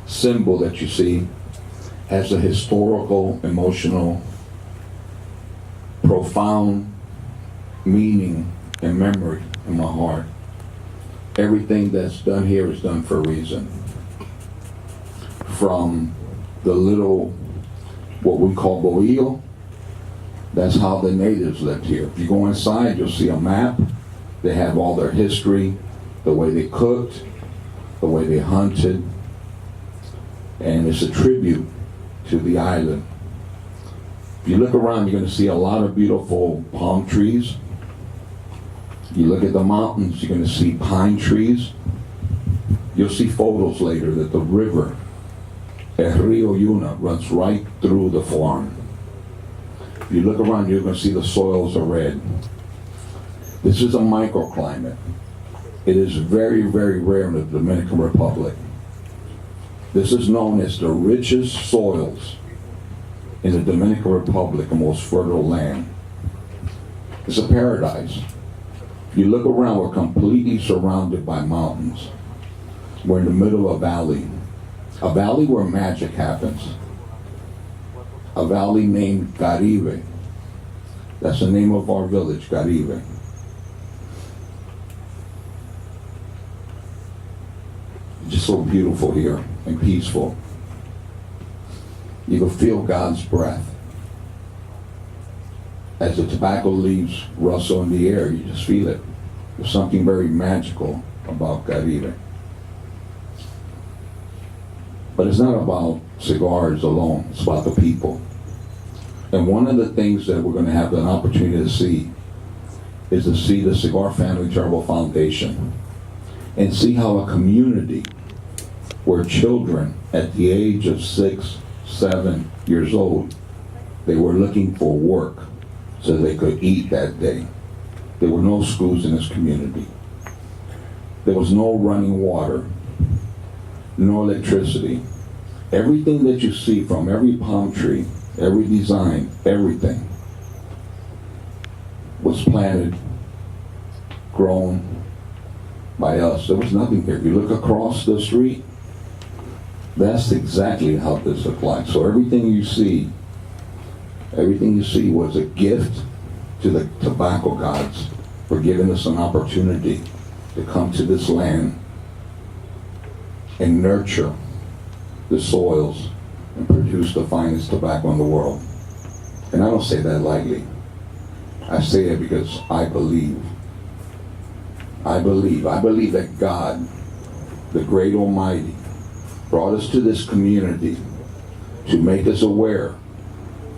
symbol that you see has a historical, emotional, profound meaning and memory in my heart. Everything that's done here is done for a reason. From the little, what we call bohío, that's how the natives lived here. If you go inside, you'll see a map. They have all their history, the way they cooked, the way they hunted, and it's a tribute to the island. If you look around, you're going to see a lot of beautiful palm trees. You look at the mountains, you're going to see pine trees. You'll see photos later that the river, El Río Yuna, runs right through the farm. If you look around, you're going to see the soils are red. This is a microclimate. It is very, very rare in the Dominican Republic. This is known as the richest soils in the Dominican Republic, the most fertile land. It's a paradise. If you look around, we're completely surrounded by mountains. We're in the middle of a valley where magic happens. A valley named Caribe. That's the name of our village, Caribe. It's just so beautiful here and peaceful. You can feel God's breath. As the tobacco leaves rustle in the air, you just feel it. There's something very magical about Caribe. But it's not about cigars alone, it's about the people. And one of the things that we're going to have an opportunity to see is to see the Cigar Family Charitable Foundation and see how a community where children at the age of 6, 7 years old, they were looking for work so they could eat that day. There were no schools in this community. There was no running water, no electricity. Everything that you see, from every palm tree, every design, everything was planted, grown by us. There was nothing here. If you look across the street, that's exactly how this looked like. So everything you see was a gift to the tobacco gods for giving us an opportunity to come to this land and nurture the soils and produce the finest tobacco in the world. And I don't say that lightly. I say it because I believe that God, the great Almighty, brought us to this community to make us aware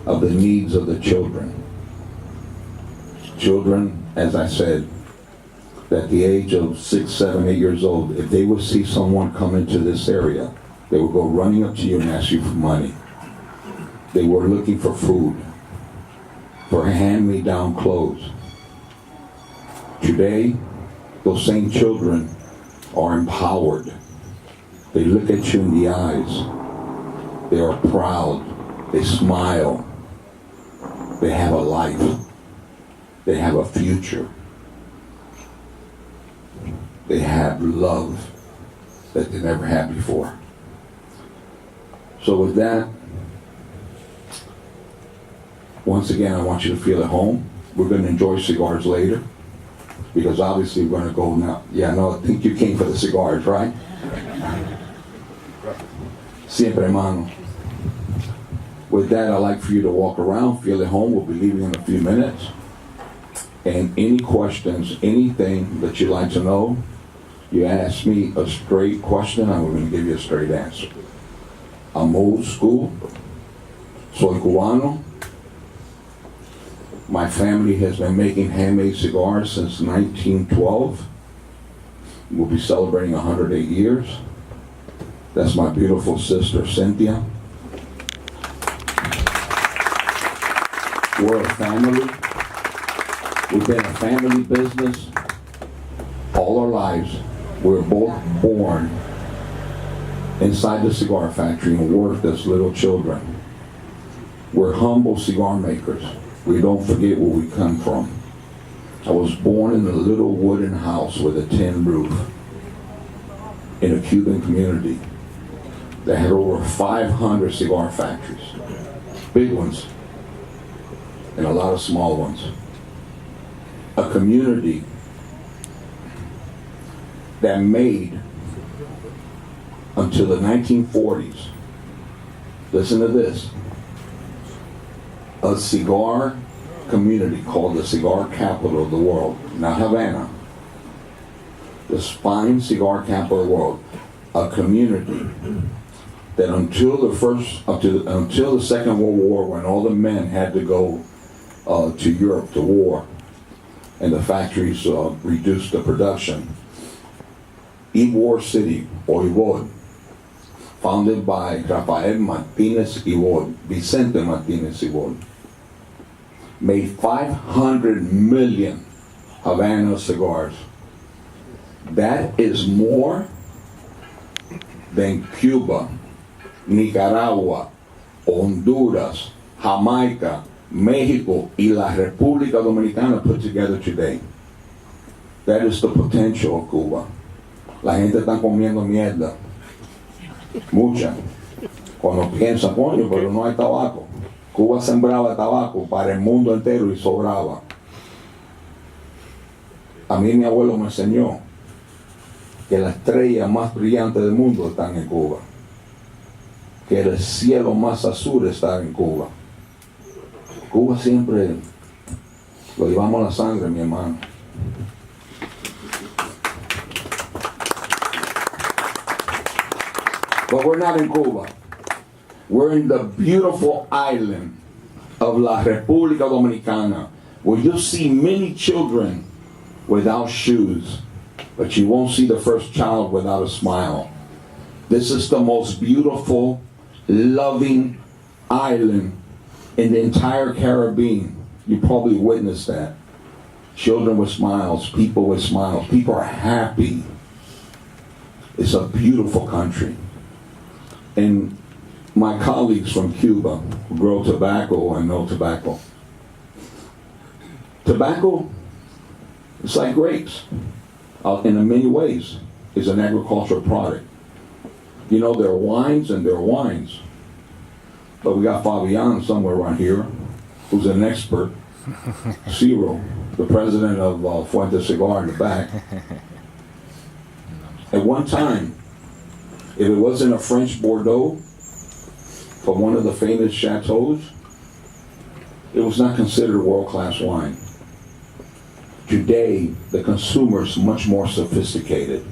of the needs of the children. Children, as I said, at the age of 6, 7, 8 years old, if they would see someone come into this area, they would go running up to you and ask you for money. They were looking for food, for hand-me-down clothes. Today, those same children are empowered. They look at you in the eyes. They are proud. They smile. They have a life. They have a future. They have love that they never had before. So with that, once again, I want you to feel at home. We're going to enjoy cigars later, because obviously we're going to go now. Yeah, no, I think you came for the cigars, right? Siempre, hermano. With that, I'd like for you to walk around, feel at home. We'll be leaving in a few minutes. And any questions, anything that you'd like to know, you ask me a straight question, I'm going to give you a straight answer. I'm old school. Soy cubano. My family has been making handmade cigars since 1912. We'll be celebrating 108 years. That's my beautiful sister, Cynthia. We're a family. We've been a family business all our lives. We're both born inside the cigar factory and worked as little children. We're humble cigar makers. We don't forget where we come from. I was born in a little wooden house with a tin roof in a Cuban community. that had over 500 cigar factories. Big ones, and a lot of small ones. A community that made, until the 1940s, listen to this, a cigar community called the cigar capital of the world, not Havana, the fine cigar capital of the world, a community that until the Second World War, when all the men had to go to Europe to war, and the factories reduced the production, Ybor City, or Ybor, founded by Rafael Martinez Ybor, Vicente Martinez Ybor, made 500 million Havana cigars. That is more than Cuba, Nicaragua, Honduras, Jamaica, Mexico, y la República Dominicana put together today. That is the potential of Cuba. La gente está comiendo mierda. Mucha. Cuando piensa, coño, pero no hay tabaco. Cuba sembraba tabaco para el mundo entero y sobraba. A mí mi abuelo me enseñó que las estrellas más brillantes del mundo están en Cuba. Que el cielo más azul está en Cuba. Cuba siempre lo llevamos a la sangre, mi hermano. But we're not in Cuba. We're in the beautiful island of La República Dominicana, where you'll see many children without shoes, but you won't see the first child without a smile. This is the most beautiful, loving island in the entire Caribbean. You probably witnessed that. Children with smiles, people with smiles. People are happy. It's a beautiful country. And my colleagues from Cuba who grow tobacco and know tobacco. Tobacco, it's like grapes. In many ways, is an agricultural product. You know, there are wines and there are wines. But we got Fabian somewhere around here, who's an expert. Ciro, the president of Fuente Cigar in the back. At one time, if it wasn't a French Bordeaux from one of the famous chateaus, it was not considered world-class wine. Today, the consumer is much more sophisticated.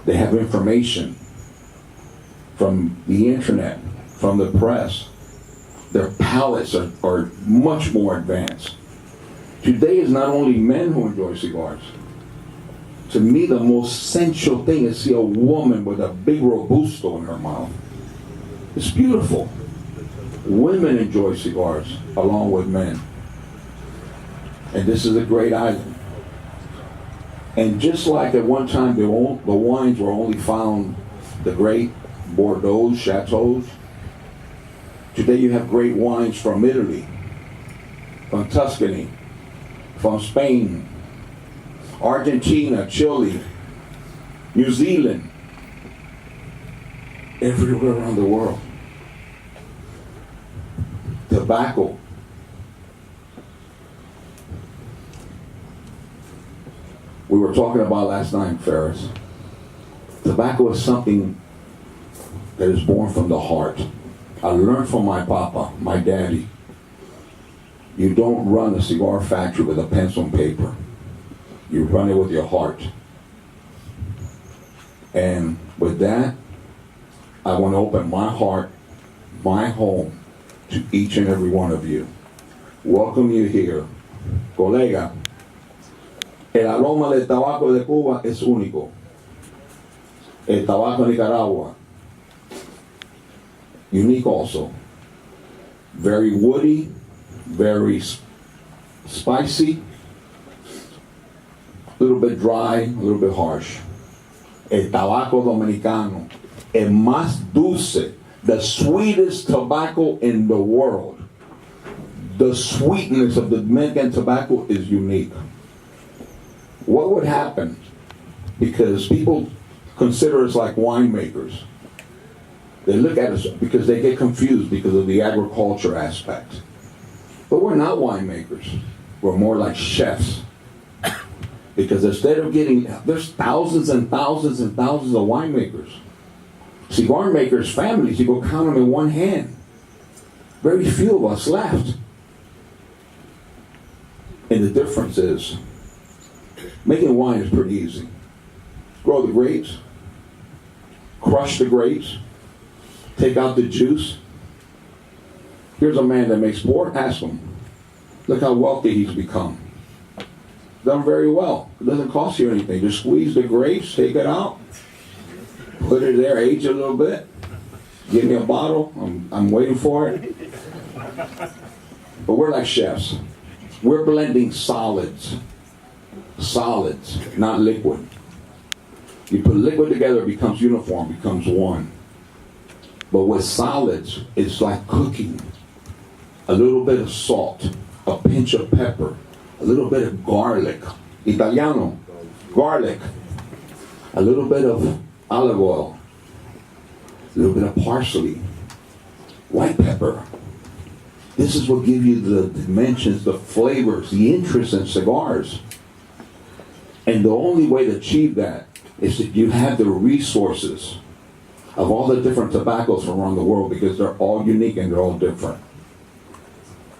They have information from the internet, from the press. Their palates are much more advanced. Today is not only men who enjoy cigars. To me, the most essential thing is to see a woman with a big Robusto in her mouth. It's beautiful. Women enjoy cigars along with men. And this is a great island. And just like at one time the wines were only found, the great Bordeaux, Chateaus, today you have great wines from Italy, from Tuscany, from Spain, Argentina, Chile, New Zealand, everywhere around the world. Tobacco. We were talking about last night, Ferris. Tobacco is something that is born from the heart. I learned from my papa, my daddy. You don't run a cigar factory with a pencil and paper. You run it with your heart. And with that, I want to open my heart, my home, to each and every one of you. Welcome you here. Colega, el aroma del tabaco de Cuba es único. El tabaco de Nicaragua, unique also. Very woody, very spicy, a little bit dry, a little bit harsh. El tabaco dominicano, el más dulce, the sweetest tobacco in the world. The sweetness of the Dominican tobacco is unique. What would happen? Because people consider us like winemakers. They look at us because they get confused because of the agriculture aspect. But we're not winemakers. We're more like chefs. Because instead of there's thousands and thousands and thousands of winemakers. Cigar makers, families, you go count them in one hand. Very few of us left. And the difference is, making wine is pretty easy. Grow the grapes, crush the grapes, take out the juice. Here's a man that makes pork. Ask him. Look how wealthy he's become. Done very well. It doesn't cost you anything. Just squeeze the grapes, take it out, put it there, age it a little bit. Give me a bottle. I'm waiting for it. But we're like chefs. We're blending solids. Solids, not liquid. You put liquid together, it becomes uniform, becomes one. But with solids, it's like cooking. A little bit of salt, a pinch of pepper, a little bit of garlic, Italiano, garlic, a little bit of olive oil, a little bit of parsley, white pepper. This is what gives you the dimensions, the flavors, the interest in cigars. And the only way to achieve that is that you have the resources of all the different tobaccos from around the world, because they're all unique and they're all different.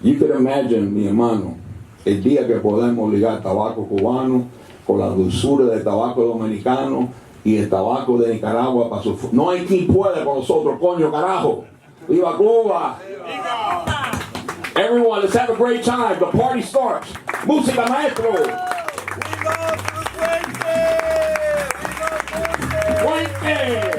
You could imagine, mi hermano, el día que podemos ligar tabaco cubano con la dulzura del tabaco dominicano y el tabaco de Nicaragua para su... No hay quien pueda con nosotros, coño, carajo. ¡Viva Cuba! Everyone, let's have a great time. The party starts. Música, maestro. Fuente!